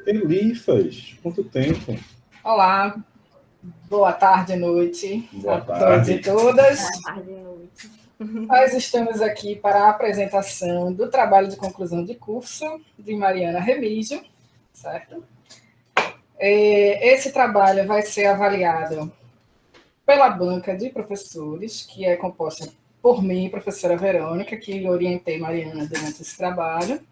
Elifas, quanto tempo? Olá, boa tarde e noite Boa a todos e tarde. todas. Boa tarde e noite. Nós estamos aqui para a apresentação do trabalho de conclusão de curso de Mariana Remígio, certo? Esse trabalho vai ser avaliado pela banca de professores, que é composta por mim, professora Verônica, que orientei Mariana durante esse trabalho,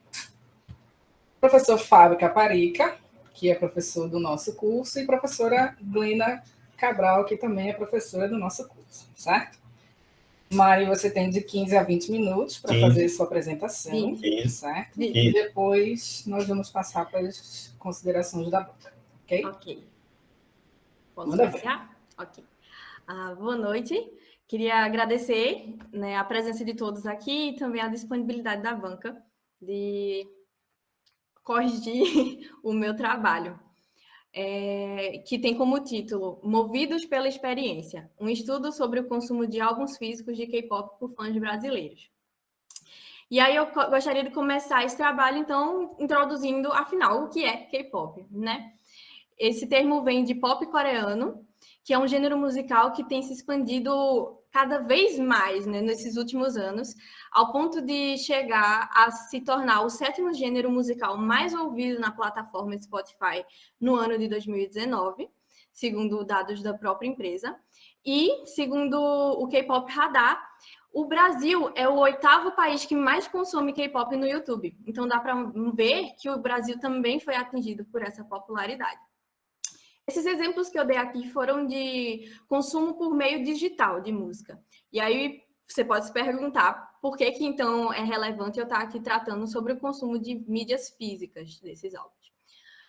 professor Fábio Caparica, que é professor do nosso curso, e professora Glina Cabral, que também é professora do nosso curso, certo? Mari, você tem de 15 a 20 minutos para fazer sua apresentação, certo? E depois nós vamos passar para as considerações da banca, ok? Ok. Posso iniciar? Ok. Boa noite. Queria agradecer, né, a presença de todos aqui e também a disponibilidade da banca de corrigir o meu trabalho, que tem como título Movidos pela Experiência, um estudo sobre o consumo de álbuns físicos de K-pop por fãs brasileiros. E aí eu gostaria de começar esse trabalho, então, introduzindo, afinal, o que é K-pop, né? Esse termo vem de pop coreano, que é um gênero musical que tem se expandido cada vez mais, né, nesses últimos anos, ao ponto de chegar a se tornar o 7º gênero musical mais ouvido na plataforma Spotify no ano de 2019, segundo dados da própria empresa. E, segundo o K-Pop Radar, o Brasil é o 8º país que mais consome K-pop no YouTube. Então dá para ver que o Brasil também foi atingido por essa popularidade. Esses exemplos que eu dei aqui foram de consumo por meio digital de música. E aí você pode se perguntar por que então é relevante eu estar aqui tratando sobre o consumo de mídias físicas desses álbuns.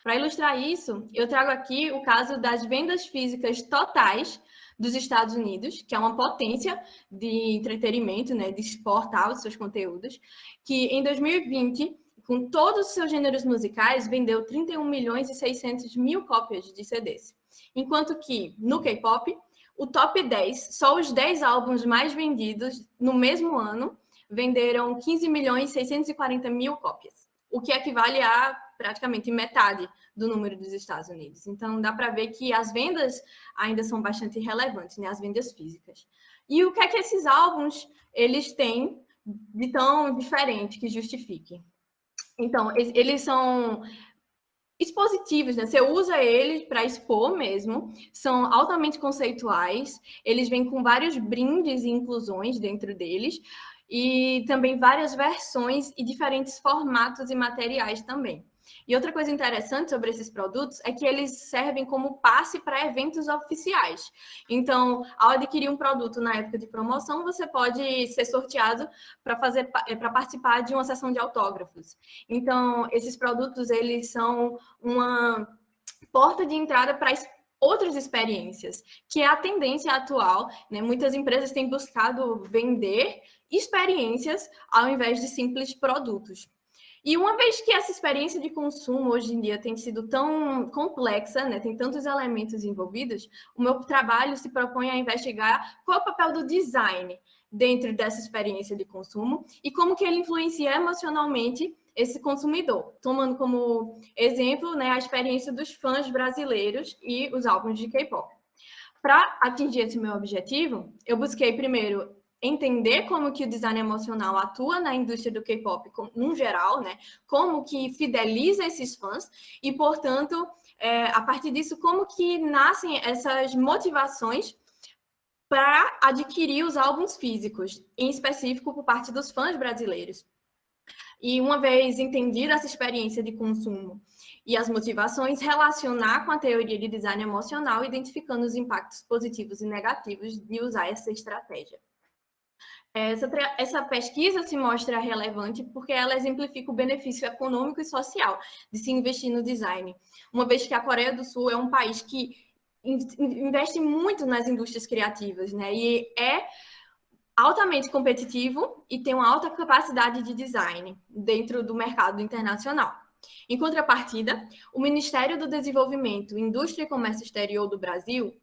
Para ilustrar isso, eu trago aqui o caso das vendas físicas totais dos Estados Unidos, que é uma potência de entretenimento, né, de exportar os seus conteúdos, que em 2020, com todos os seus gêneros musicais, vendeu 31 milhões e 600 mil cópias de CDs. Enquanto que, no K-pop, o top 10, só os 10 álbuns mais vendidos no mesmo ano, venderam 15 milhões e 640 mil cópias, o que equivale a praticamente metade do número dos Estados Unidos. Então, dá para ver que as vendas ainda são bastante relevantes, né? As vendas físicas. E o que é que esses álbuns eles têm de tão diferente que justifique? Então, eles são expositivos, né? Você usa eles para expor mesmo, são altamente conceituais, eles vêm com vários brindes e inclusões dentro deles, e também várias versões e diferentes formatos e materiais também. E outra coisa interessante sobre esses produtos é que eles servem como passe para eventos oficiais. Então, ao adquirir um produto na época de promoção, você pode ser sorteado para participar de uma sessão de autógrafos. Então, esses produtos, eles são uma porta de entrada para outras experiências, que é a tendência atual, né? Muitas empresas têm buscado vender experiências ao invés de simples produtos. E uma vez que essa experiência de consumo hoje em dia tem sido tão complexa, né, tem tantos elementos envolvidos, o meu trabalho se propõe a investigar qual é o papel do design dentro dessa experiência de consumo e como que ele influencia emocionalmente esse consumidor, tomando como exemplo, né, a experiência dos fãs brasileiros e os álbuns de K-pop. Para atingir esse meu objetivo, eu busquei primeiro entender como que o design emocional atua na indústria do K-pop no geral, né? Como que fideliza esses fãs e, portanto, a partir disso, como que nascem essas motivações para adquirir os álbuns físicos, em específico por parte dos fãs brasileiros. E uma vez entendida essa experiência de consumo e as motivações, relacionar com a teoria de design emocional, identificando os impactos positivos e negativos de usar essa estratégia. Essa pesquisa se mostra relevante porque ela exemplifica o benefício econômico e social de se investir no design, uma vez que a Coreia do Sul é um país que investe muito nas indústrias criativas, né? E é altamente competitivo e tem uma alta capacidade de design dentro do mercado internacional. Em contrapartida, o Ministério do Desenvolvimento, Indústria e Comércio Exterior do Brasil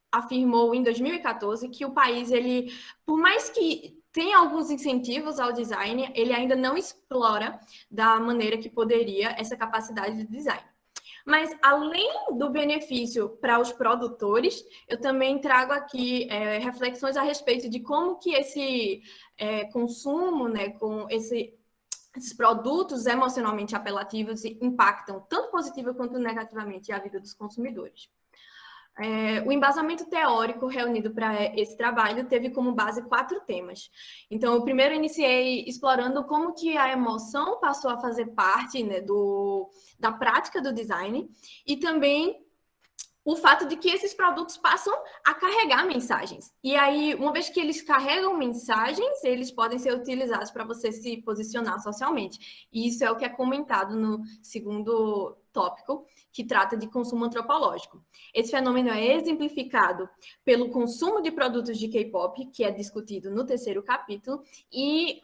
afirmou em 2014 que o país, ele, por mais que tenha alguns incentivos ao design, ele ainda não explora da maneira que poderia essa capacidade de design. Mas, além do benefício para os produtores, eu também trago aqui reflexões a respeito de como que esse consumo, né, com esses produtos emocionalmente apelativos impactam tanto positiva quanto negativamente a vida dos consumidores. O embasamento teórico reunido para esse trabalho teve como base 4 temas. Então, eu primeiro iniciei explorando como que a emoção passou a fazer parte, né, da prática do design e também o fato de que esses produtos passam a carregar mensagens. E aí, uma vez que eles carregam mensagens, eles podem ser utilizados para você se posicionar socialmente. E isso é o que é comentado no segundo tópico, que trata de consumo antropológico. Esse fenômeno é exemplificado pelo consumo de produtos de K-pop, que é discutido no terceiro capítulo, e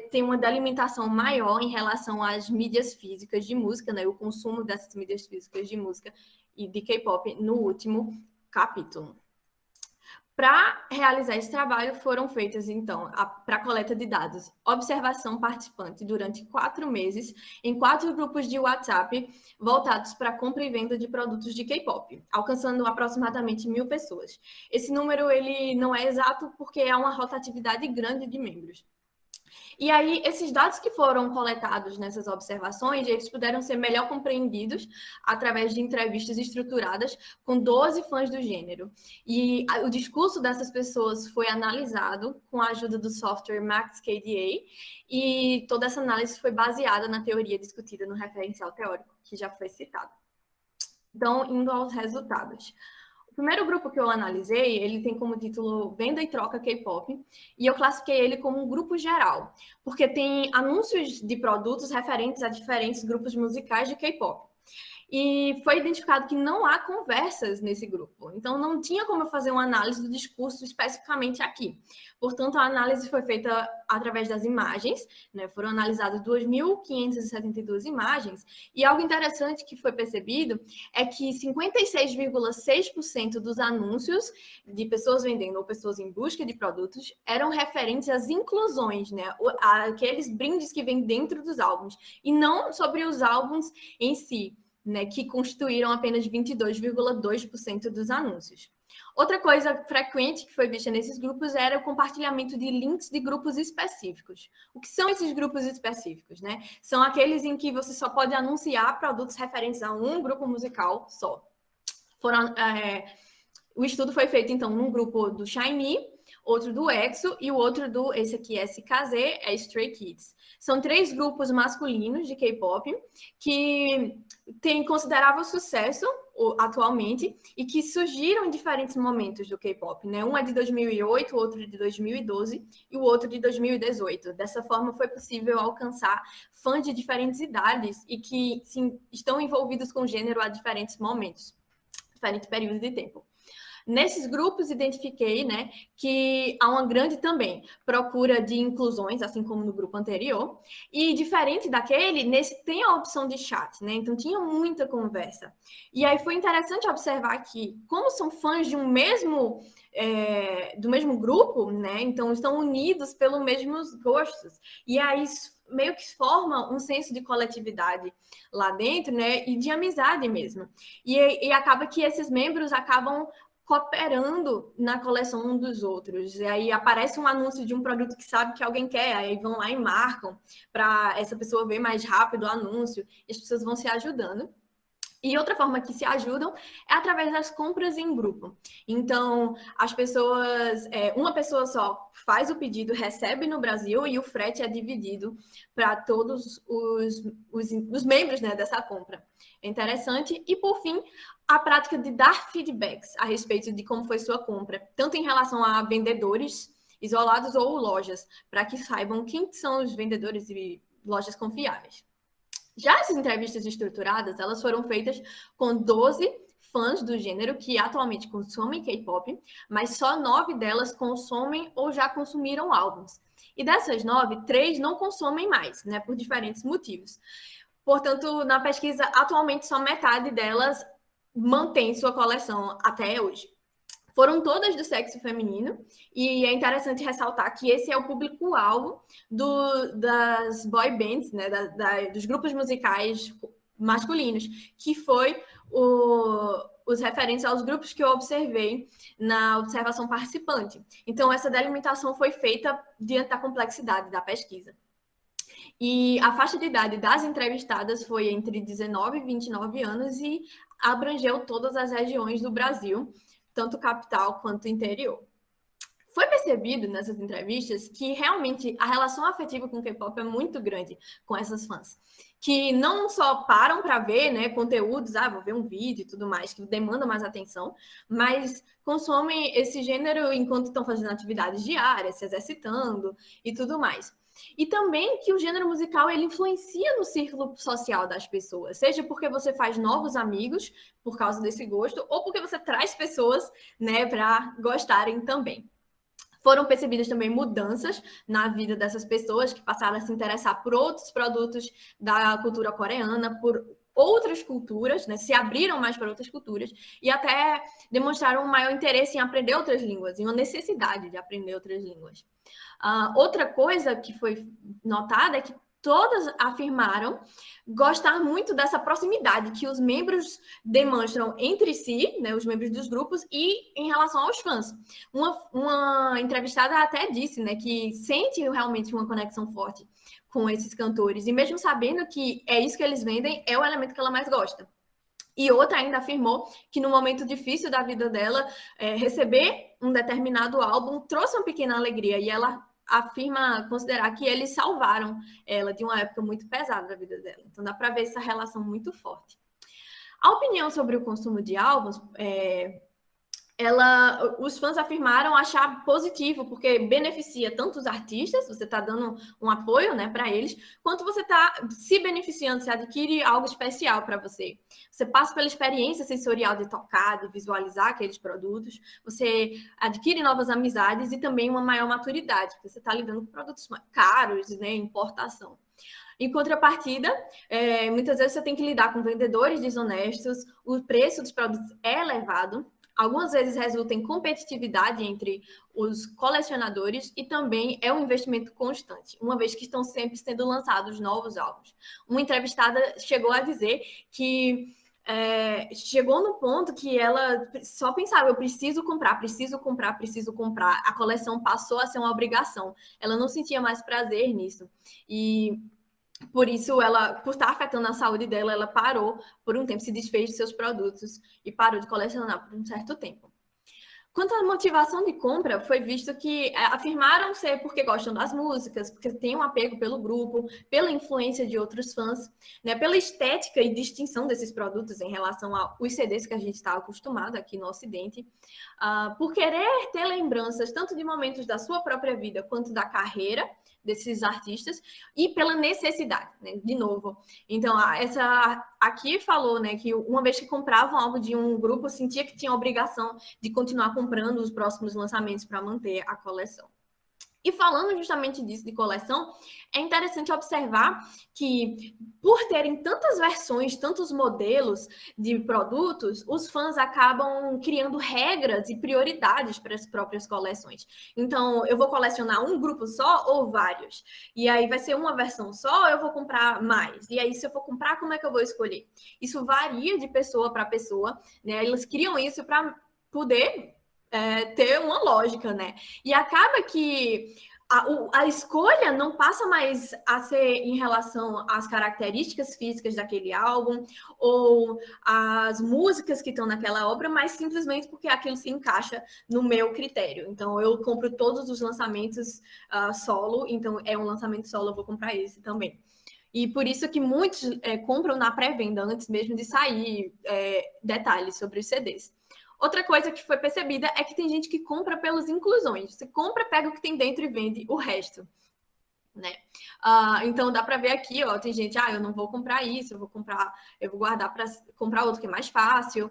tem uma delimitação maior em relação às mídias físicas de música, né? O consumo dessas mídias físicas de música e de K-pop no último capítulo. Para realizar esse trabalho, foram feitas, então, para a coleta de dados, observação participante durante 4 meses, em 4 grupos de WhatsApp, voltados para a compra e venda de produtos de K-pop, alcançando aproximadamente 1.000 pessoas. Esse número ele não é exato porque há uma rotatividade grande de membros. E aí, esses dados que foram coletados nessas observações, eles puderam ser melhor compreendidos através de entrevistas estruturadas com 12 fãs do gênero. E o discurso dessas pessoas foi analisado com a ajuda do software MaxKDA, e toda essa análise foi baseada na teoria discutida no referencial teórico, que já foi citado. Então, indo aos resultados. O primeiro grupo que eu analisei, ele tem como título Venda e Troca K-pop, e eu classifiquei ele como um grupo geral, porque tem anúncios de produtos referentes a diferentes grupos musicais de K-pop. E foi identificado que não há conversas nesse grupo. Então, não tinha como eu fazer uma análise do discurso especificamente aqui. Portanto, a análise foi feita através das imagens, né? Foram analisadas 2.572 imagens. E algo interessante que foi percebido é que 56,6% dos anúncios de pessoas vendendo ou pessoas em busca de produtos eram referentes às inclusões, né? Aqueles brindes que vêm dentro dos álbuns, e não sobre os álbuns em si, né, que constituíram apenas 22,2% dos anúncios. Outra coisa frequente que foi vista nesses grupos era o compartilhamento de links de grupos específicos. O que são esses grupos específicos, né? São aqueles em que você só pode anunciar produtos referentes a um grupo musical só. O estudo foi feito, então, num grupo do SHINee, outro do EXO e o outro esse aqui, SKZ, é Stray Kids. São 3 grupos masculinos de K-pop que têm considerável sucesso atualmente e que surgiram em diferentes momentos do K-pop, né? Um é de 2008, o outro de 2012 e o outro de 2018. Dessa forma, foi possível alcançar fãs de diferentes idades e que sim, estão envolvidos com o gênero a diferentes momentos, diferentes períodos de tempo. Nesses grupos, identifiquei, né, que há uma grande também procura de inclusões, assim como no grupo anterior, e diferente daquele, nesse tem a opção de chat, né, então tinha muita conversa. E aí foi interessante observar que, como são fãs de do mesmo grupo, né, então estão unidos pelos mesmos gostos, e aí meio que forma um senso de coletividade lá dentro, né, e de amizade mesmo. E acaba que esses membros acabam cooperando na coleção um dos outros. E aí aparece um anúncio de um produto que sabe que alguém quer, aí vão lá e marcam para essa pessoa ver mais rápido o anúncio, e as pessoas vão se ajudando. E outra forma que se ajudam é através das compras em grupo. Então, as pessoas, uma pessoa só faz o pedido, recebe no Brasil e o frete é dividido para todos os membros, né, dessa compra. É interessante. E, por fim, a prática de dar feedbacks a respeito de como foi sua compra, tanto em relação a vendedores isolados ou lojas, para que saibam quem são os vendedores e lojas confiáveis. Já essas entrevistas estruturadas, elas foram feitas com 12 fãs do gênero que atualmente consomem K-pop, mas só 9 delas consomem ou já consumiram álbuns. E dessas 9, 3 não consomem mais, né, por diferentes motivos. Portanto, na pesquisa, atualmente só metade delas mantém sua coleção até hoje. Foram todas do sexo feminino, e é interessante ressaltar que esse é o público-alvo das boy bands, né, dos grupos musicais masculinos, que foi os referentes aos grupos que eu observei na observação participante. Então, essa delimitação foi feita diante da complexidade da pesquisa. E a faixa de idade das entrevistadas foi entre 19 e 29 anos e abrangeu todas as regiões do Brasil, tanto capital quanto interior. Foi percebido nessas entrevistas que realmente a relação afetiva com o K-pop é muito grande com essas fãs, que não só param para ver, né, conteúdos, vou ver um vídeo e tudo mais, que demanda mais atenção, mas consomem esse gênero enquanto estão fazendo atividades diárias, se exercitando e tudo mais. E também que o gênero musical ele influencia no círculo social das pessoas, seja porque você faz novos amigos por causa desse gosto, ou porque você traz pessoas, né, para gostarem também. Foram percebidas também mudanças na vida dessas pessoas que passaram a se interessar por outros produtos da cultura coreana, por outras culturas, né? Se abriram mais para outras culturas e até demonstraram um maior interesse em aprender outras línguas, e uma necessidade de aprender outras línguas. Outra coisa que foi notada é que todas afirmaram gostar muito dessa proximidade que os membros demonstram entre si, né, os membros dos grupos, e em relação aos fãs. Uma entrevistada até disse, né, que sente realmente uma conexão forte com esses cantores, e mesmo sabendo que é isso que eles vendem, é o elemento que ela mais gosta. E outra ainda afirmou que no momento difícil da vida dela, receber um determinado álbum trouxe uma pequena alegria, e ela afirma considerar que eles salvaram ela de uma época muito pesada da vida dela. Então dá para ver essa relação muito forte. A opinião sobre o consumo de álbuns, os fãs afirmaram achar positivo, porque beneficia tanto os artistas, você está dando um apoio, né, para eles, quanto você está se beneficiando, você adquire algo especial para você. Você passa pela experiência sensorial de tocar, de visualizar aqueles produtos, você adquire novas amizades e também uma maior maturidade, porque você está lidando com produtos caros, né, importação. Em contrapartida, muitas vezes você tem que lidar com vendedores desonestos, o preço dos produtos é elevado, algumas vezes resulta em competitividade entre os colecionadores e também é um investimento constante, uma vez que estão sempre sendo lançados novos álbuns. Uma entrevistada chegou a dizer que chegou no ponto que ela só pensava, eu preciso comprar, preciso comprar, preciso comprar. A coleção passou a ser uma obrigação. Ela não sentia mais prazer nisso. E por isso, por estar afetando a saúde dela, ela parou por um tempo, se desfez de seus produtos e parou de colecionar por um certo tempo. Quanto à motivação de compra, foi visto que afirmaram ser porque gostam das músicas, porque têm um apego pelo grupo, pela influência de outros fãs, né, pela estética e distinção desses produtos em relação aos CDs que a gente está acostumado aqui no Ocidente, por querer ter lembranças tanto de momentos da sua própria vida quanto da carreira desses artistas e pela necessidade, né? De novo. Então, essa aqui falou, né, que uma vez que compravam algo de um grupo, sentia que tinha a obrigação de continuar comprando os próximos lançamentos para manter a coleção. E falando justamente disso de coleção, é interessante observar que, por terem tantas versões, tantos modelos de produtos, os fãs acabam criando regras e prioridades para as próprias coleções. Então, eu vou colecionar um grupo só ou vários? E aí vai ser uma versão só ou eu vou comprar mais? E aí, se eu for comprar, como é que eu vou escolher? Isso varia de pessoa para pessoa, né? Eles criam isso para poder ter uma lógica, né? E acaba que a escolha não passa mais a ser em relação às características físicas daquele álbum ou às músicas que estão naquela obra, mas simplesmente porque aquilo se encaixa no meu critério. Então, eu compro todos os lançamentos solo, então é um lançamento solo, eu vou comprar esse também. E por isso que muitos compram na pré-venda, antes mesmo de sair detalhes sobre os CDs. Outra coisa que foi percebida é que tem gente que compra pelas inclusões. Você compra, pega o que tem dentro e vende o resto, né? Então dá para ver aqui, ó, tem gente, eu não vou comprar isso, eu vou guardar para comprar outro que é mais fácil.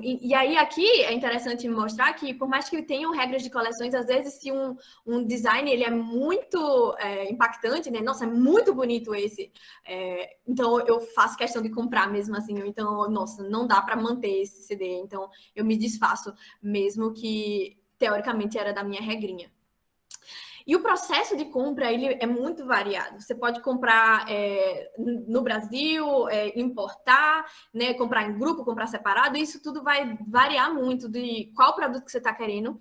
E aí aqui é interessante mostrar que, por mais que tenham regras de coleções, às vezes se um design ele é muito impactante, né? Nossa, é muito bonito esse. Então eu faço questão de comprar mesmo assim. Então, nossa, não dá para manter esse CD. Então eu me desfaço, mesmo que teoricamente era da minha regrinha. E o processo de compra ele é muito variado. Você pode comprar no Brasil, importar, né, comprar em grupo, comprar separado. Isso tudo vai variar muito de qual produto que você está querendo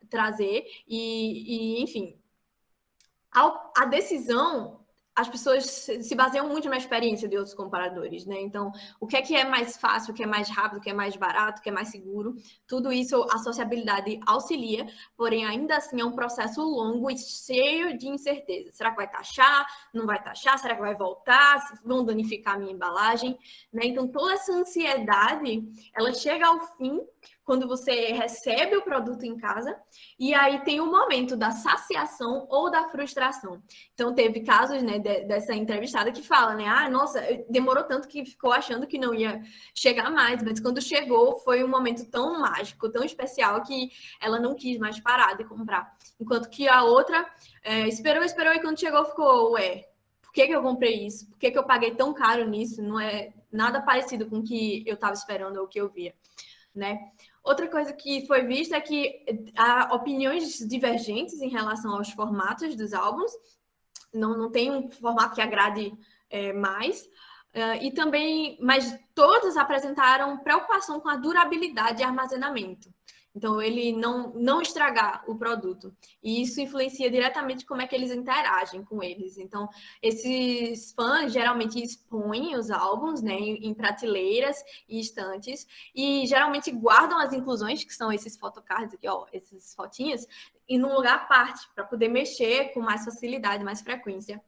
trazer. Enfim, a decisão, as pessoas se baseiam muito na experiência de outros comparadores, né? Então, o que é mais fácil, o que é mais rápido, o que é mais barato, o que é mais seguro, tudo isso a sociabilidade auxilia, porém, ainda assim é um processo longo e cheio de incerteza. Será que vai taxar? Não vai taxar? Será que vai voltar? Vão danificar a minha embalagem? Né? Então, toda essa ansiedade, ela chega ao fim quando você recebe o produto em casa, e aí tem o momento da saciação ou da frustração. Então, teve casos, né, dessa entrevistada que fala, né, nossa, demorou tanto que ficou achando que não ia chegar mais, mas quando chegou foi um momento tão mágico, tão especial, que ela não quis mais parar de comprar. Enquanto que a outra esperou, e quando chegou ficou, por que eu comprei isso? Por que eu paguei tão caro nisso? Não é nada parecido com o que eu estava esperando ou o que eu via, né? Outra coisa que foi vista é que há opiniões divergentes em relação aos formatos dos álbuns. Não tem um formato que agrade mais. E também, mas todos apresentaram preocupação com a durabilidade e armazenamento. Então, ele não estragar o produto. E isso influencia diretamente como é que eles interagem com eles. Então, esses fãs geralmente expõem os álbuns, né, em prateleiras e estantes, e geralmente guardam as inclusões, que são esses photocards aqui, ó, essas fotinhas, em um lugar à parte, para poder mexer com mais facilidade, mais frequência.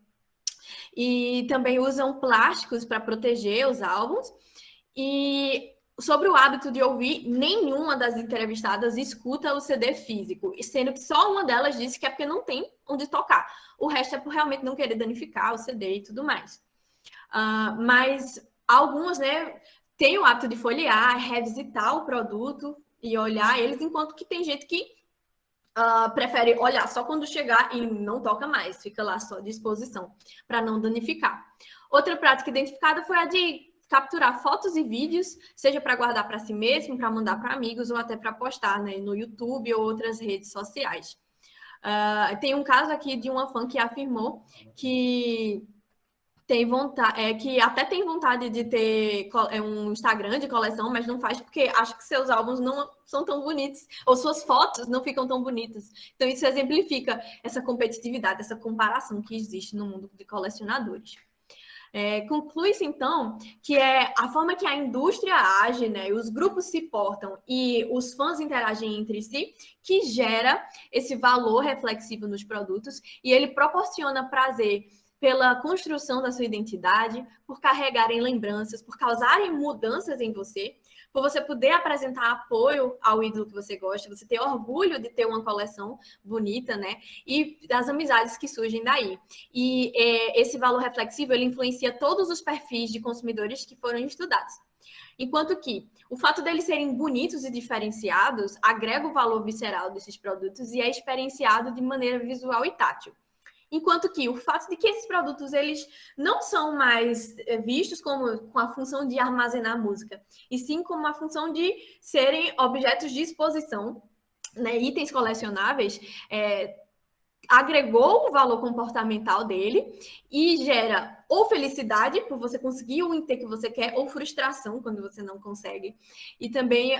E também usam plásticos para proteger os álbuns. E sobre o hábito de ouvir, nenhuma das entrevistadas escuta o CD físico, sendo que só uma delas disse que é porque não tem onde tocar. O resto é por realmente não querer danificar o CD e tudo mais. Mas algumas, né, têm o hábito de folhear, revisitar o produto e olhar eles, enquanto que tem gente que prefere olhar só quando chegar e não toca mais, fica lá só de exposição, para não danificar. Outra prática identificada foi a de capturar fotos e vídeos, seja para guardar para si mesmo, para mandar para amigos ou até para postar, né, no YouTube ou outras redes sociais. Tem um caso aqui de uma fã que afirmou que tem vontade, que até tem vontade de ter um Instagram de coleção, mas não faz porque acha que seus álbuns não são tão bonitos, ou suas fotos não ficam tão bonitas. Então, isso exemplifica essa competitividade, essa comparação que existe no mundo de colecionadores. Conclui-se, então, que é a forma que a indústria age, né, os grupos se portam e os fãs interagem entre si, que gera esse valor reflexivo nos produtos, e ele proporciona prazer pela construção da sua identidade, por carregarem lembranças, por causarem mudanças em você, por você poder apresentar apoio ao ídolo que você gosta, você ter orgulho de ter uma coleção bonita, né? E das amizades que surgem daí. E esse valor reflexivo, ele influencia todos os perfis de consumidores que foram estudados. Enquanto que o fato deles serem bonitos e diferenciados agrega o valor visceral desses produtos e é experienciado de maneira visual e tátil. Enquanto que o fato de que esses produtos eles não são mais vistos como com a função de armazenar música, e sim como a função de serem objetos de exposição, né, itens colecionáveis, agregou o valor comportamental dele e gera ou felicidade por você conseguir o item que você quer, ou frustração quando você não consegue. E também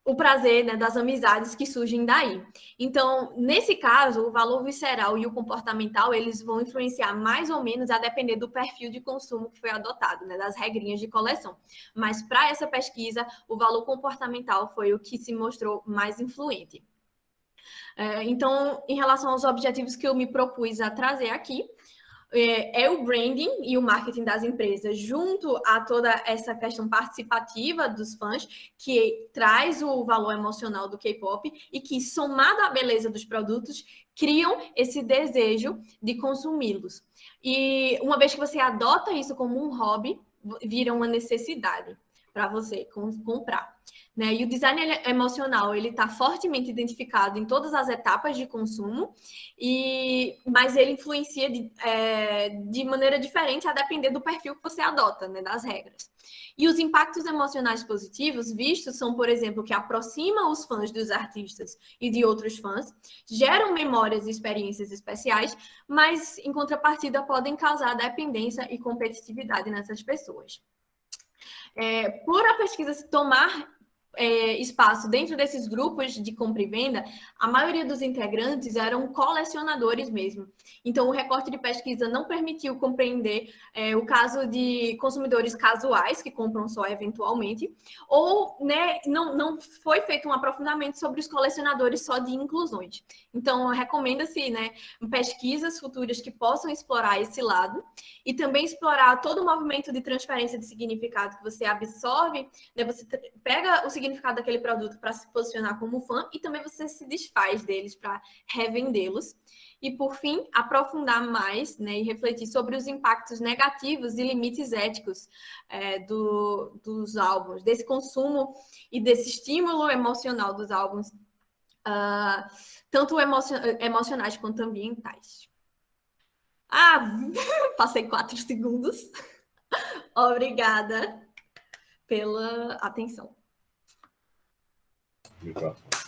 o prazer, né, das amizades que surgem daí. Então, nesse caso, o valor visceral e o comportamental, eles vão influenciar mais ou menos a depender do perfil de consumo que foi adotado, né, das regrinhas de coleção. Mas, para essa pesquisa, o valor comportamental foi o que se mostrou mais influente. Então, em relação aos objetivos que eu me propus a trazer aqui, é o branding e o marketing das empresas, junto a toda essa questão participativa dos fãs, que traz o valor emocional do K-pop e que, somado à beleza dos produtos, criam esse desejo de consumi-los. E uma vez que você adota isso como um hobby, vira uma necessidade. para você comprar. Né? E o design emocional, ele está fortemente identificado em todas as etapas de consumo, mas ele influencia de maneira diferente a depender do perfil que você adota, né, das regras. E os impactos emocionais positivos vistos são, por exemplo, que aproximam os fãs dos artistas e de outros fãs, geram memórias e experiências especiais, mas, em contrapartida, podem causar dependência e competitividade nessas pessoas. Por a pesquisa se tomar espaço dentro desses grupos de compra e venda, a maioria dos integrantes eram colecionadores mesmo. Então, o recorte de pesquisa não permitiu compreender o caso de consumidores casuais que compram só eventualmente, ou né, não foi feito um aprofundamento sobre os colecionadores só de inclusões. Então, recomenda-se né, pesquisas futuras que possam explorar esse lado e também explorar todo o movimento de transferência de significado que você absorve, né, você pega o significado daquele produto para se posicionar como fã e também você se desfaz deles para revendê-los. E, por fim, aprofundar mais né, e refletir sobre os impactos negativos e limites éticos dos álbuns, desse consumo e desse estímulo emocional dos álbuns, tanto emocionais quanto ambientais. Passei 4 segundos. Obrigada pela atenção. Microfone.